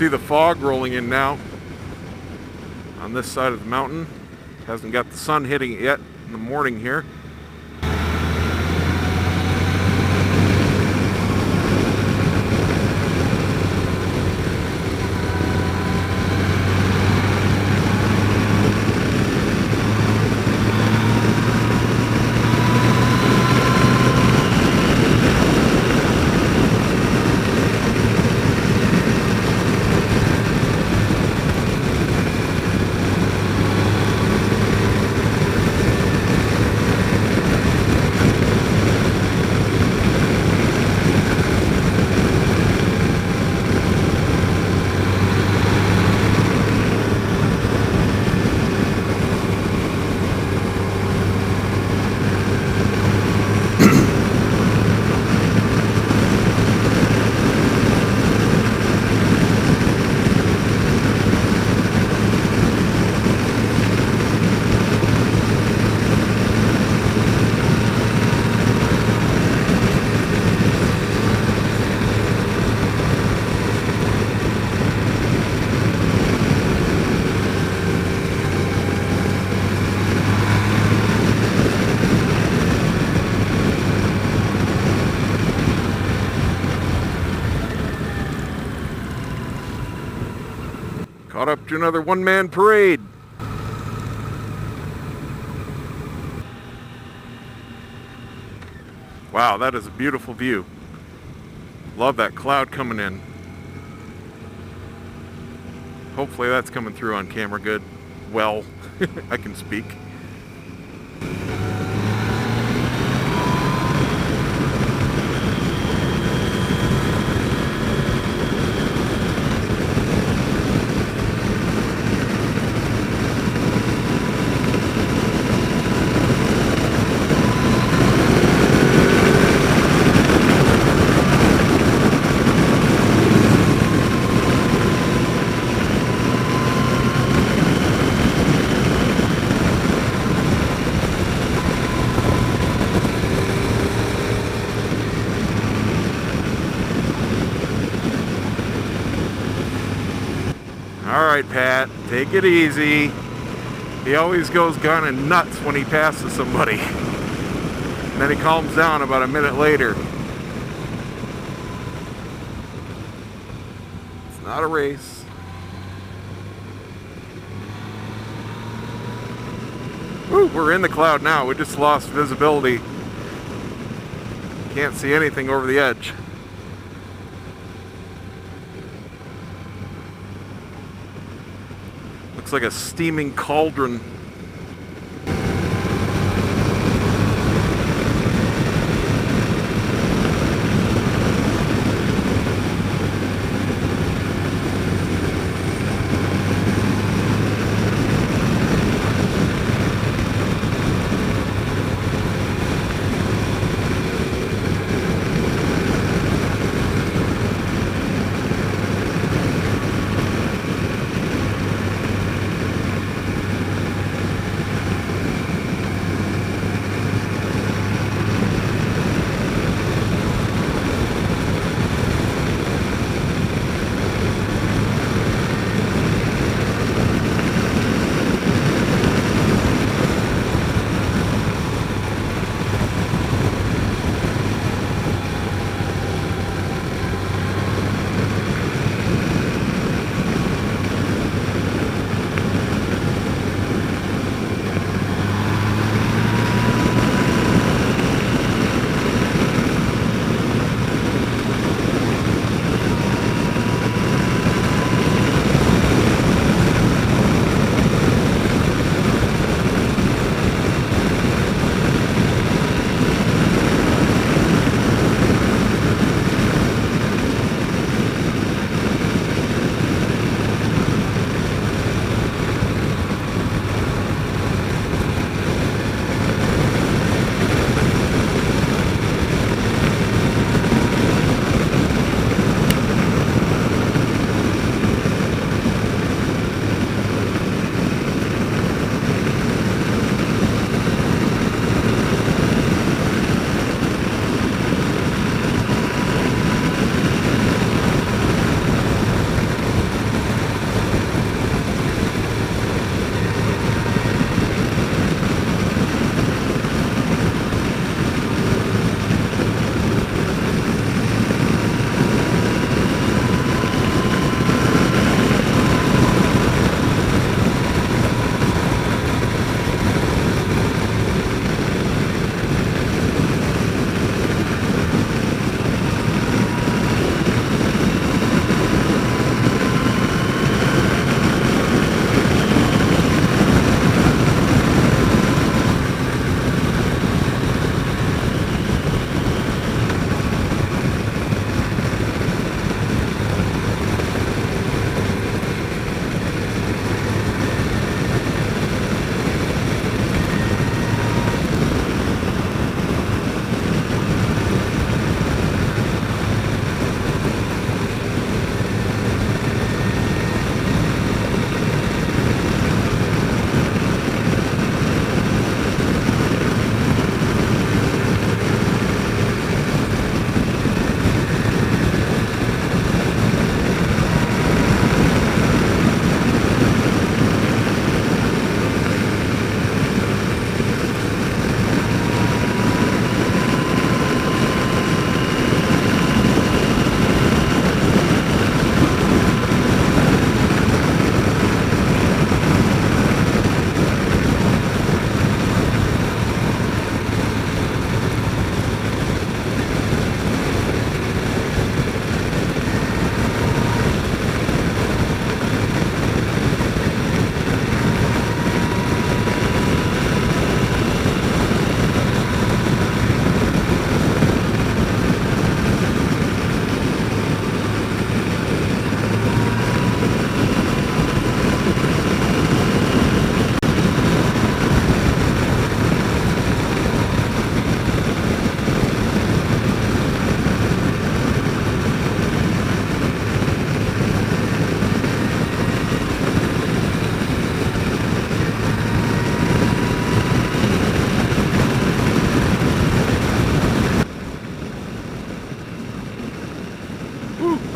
see the fog rolling in now on this side of the mountain. Hasn't got the sun hitting it yet in the morning here. Caught up to another one-man parade. Wow, that is a beautiful view. Love that cloud coming in. Hopefully that's coming through on camera good. Well, I can speak. Alright, Pat, take it easy. He always goes kind of nuts when he passes somebody. And then he calms down about a minute later. It's not a race. Woo, we're in the cloud now. We just lost visibility. Can't see anything over the edge. Looks like a steaming cauldron.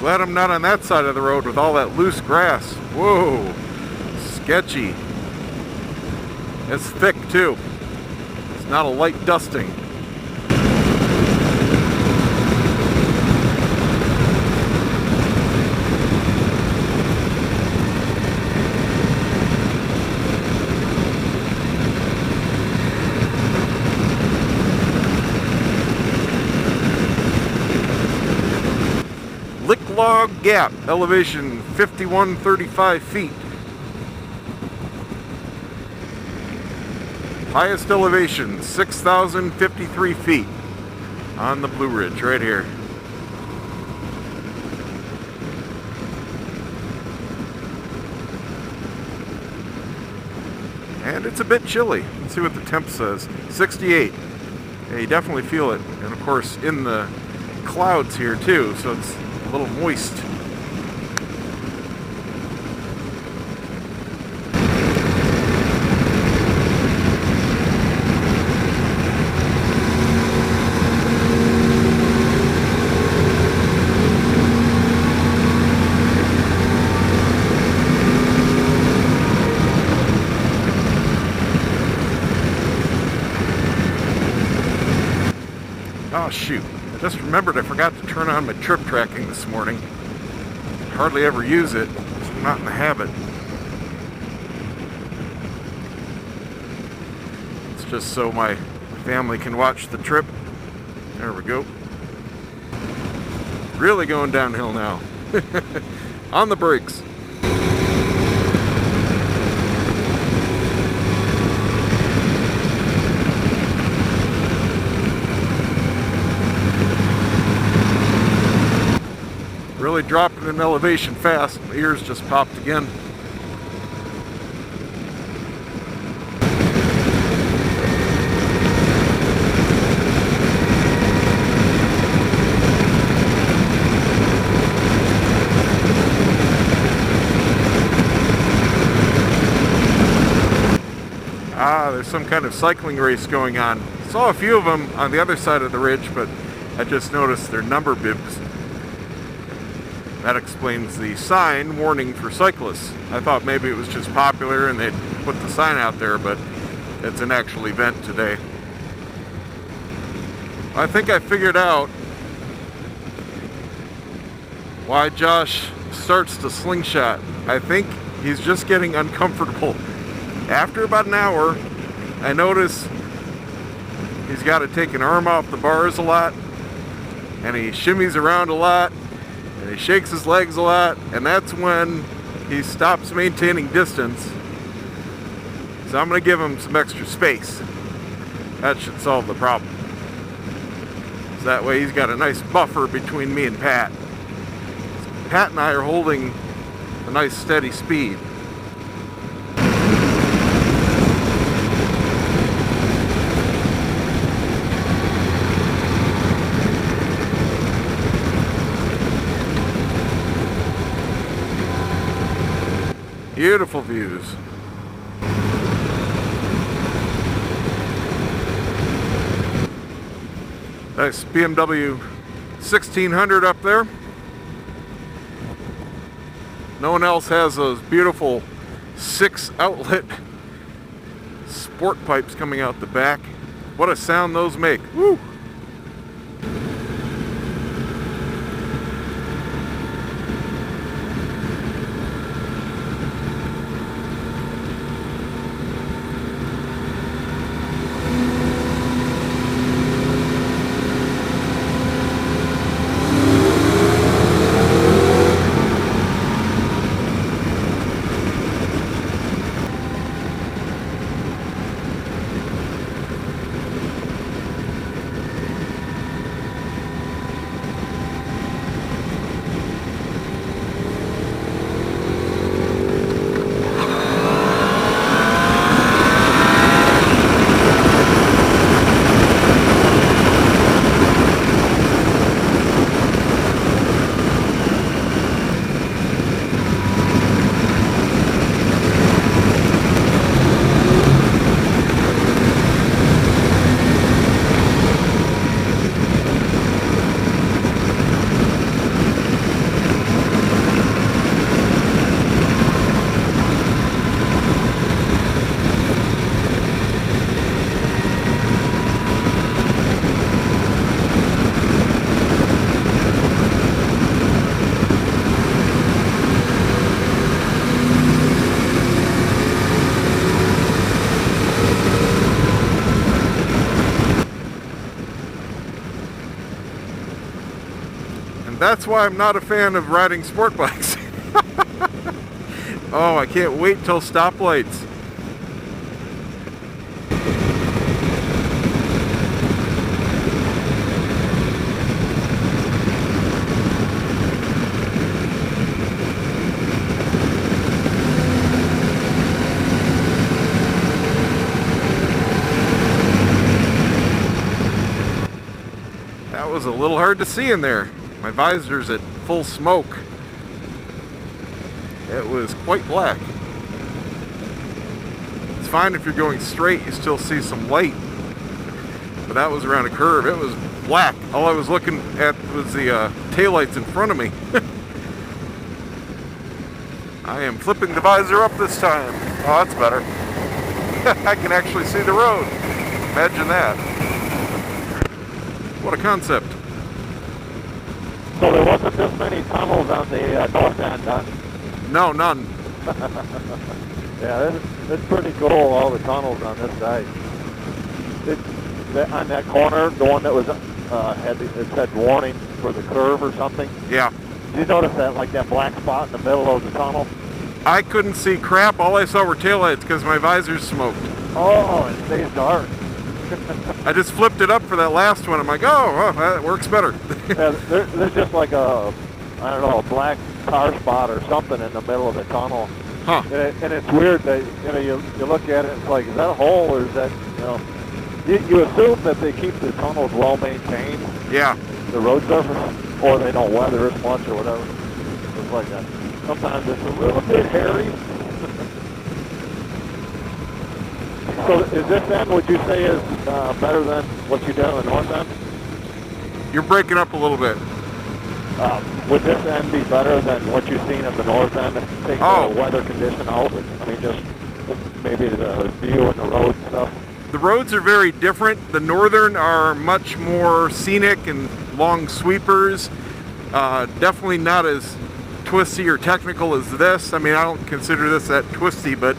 Glad I'm not on that side of the road with all that loose grass. Whoa, sketchy. It's thick too. It's not a light dusting. Log Gap, elevation 5135 feet. Highest elevation 6,053 feet on the Blue Ridge right here. And it's a bit chilly. Let's see what the temp says. 68. Yeah, you definitely feel it. And of course in the clouds here too, so it's a little moist. Oh shoot. I just remembered I forgot to turn on my trip tracking this morning. I hardly ever use it, so I'm not in the habit. It's just so my family can watch the trip. There we go. Really going downhill now. On the brakes. Really dropping in elevation fast. My ears just popped again. There's some kind of cycling race going on. Saw a few of them on the other side of the ridge, but I just noticed their number bibs. That explains the sign warning for cyclists. I thought maybe it was just popular and they'd put the sign out there, but it's an actual event today. I think I figured out why Josh starts to slingshot. I think he's just getting uncomfortable. After about an hour, I notice he's got to take an arm off the bars a lot, and he shimmies around a lot, and he shakes his legs a lot, and that's when he stops maintaining distance. So I'm going to give him some extra space. That should solve the problem. So that way he's got a nice buffer between me and Pat. Pat and I are holding a nice steady speed. Beautiful views. Nice BMW 1600 up there. No one else has those beautiful 6-outlet sport pipes coming out the back. What a sound those make. Woo! And that's why I'm not a fan of riding sport bikes. Oh, I can't wait till stoplights. That was a little hard to see in there. My visor's at full smoke. It was quite black. It's fine if you're going straight, you still see some light. But that was around a curve. It was black. All I was looking at was the taillights in front of me. I am flipping the visor up this time. Oh, that's better. I can actually see the road. Imagine that. What a concept. So there wasn't this many tunnels on the north end, huh? No, none. Yeah, it's pretty cool, all the tunnels on this side. On that corner, the one that was it said warning for the curve or something. Yeah. Did you notice that, like that black spot in the middle of the tunnel? I couldn't see crap. All I saw were taillights because my visor's smoked. Oh, it stays dark. I just flipped it up for that last one. I'm like, oh, well, that works better. Yeah, there's just like a black car spot or something in the middle of the tunnel. Huh. And it's weird that, you look at it and it's like, is that a hole or is that, you assume that they keep the tunnels well maintained. Yeah. The road surface, or they don't weather as much or whatever. It's like that. Sometimes it's a little bit hairy. So is this end, would you say, is better than what you did on the north end? You're breaking up a little bit. Would this end be better than what you've seen at the north end? Take the weather condition out. I mean, just maybe the view and the road and stuff. The roads are very different. The northern are much more scenic and long sweepers. Definitely not as twisty or technical as this. I mean, I don't consider this that twisty, but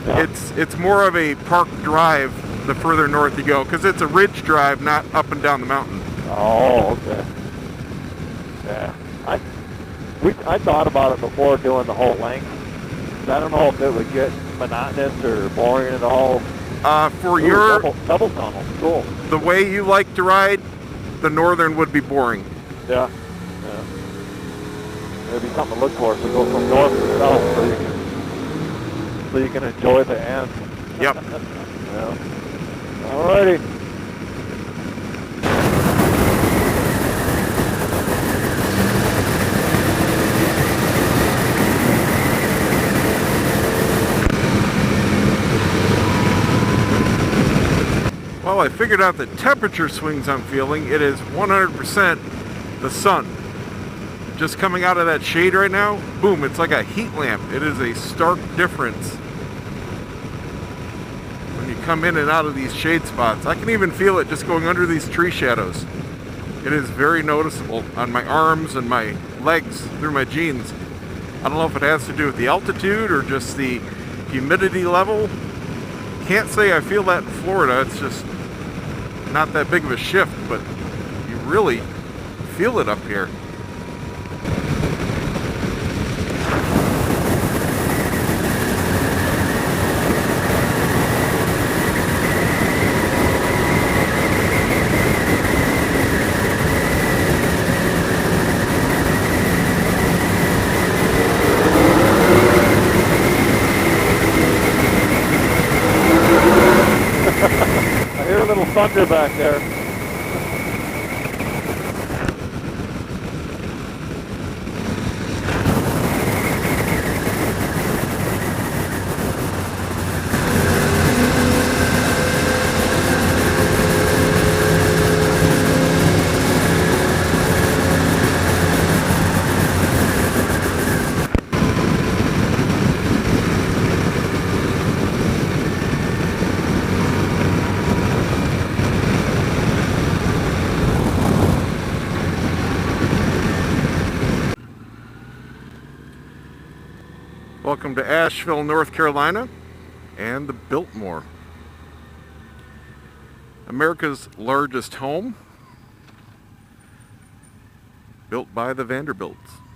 yeah. It's more of a park drive the further north you go, because it's a ridge drive, not up and down the mountain. Oh, okay. Yeah, I thought about it before doing the whole length. I don't know if it would get monotonous or boring at all. For your double tunnel, cool. The way you like to ride, the northern would be boring. Yeah. Maybe something to look for. So go from north to south, so you can enjoy the end. Yep. Yeah. Alrighty. Well, I figured out the temperature swings I'm feeling. It is 100% the sun. Just coming out of that shade right now, boom, it's like a heat lamp. It is a stark difference when you come in and out of these shade spots. I can even feel it just going under these tree shadows. It is very noticeable on my arms and my legs through my jeans. I don't know if it has to do with the altitude or just the humidity level. Can't say I feel that in Florida. It's just not that big of a shift, but you really feel it up here. Thunder back there. Welcome to Asheville, North Carolina, and the Biltmore. America's largest home. built by the Vanderbilts.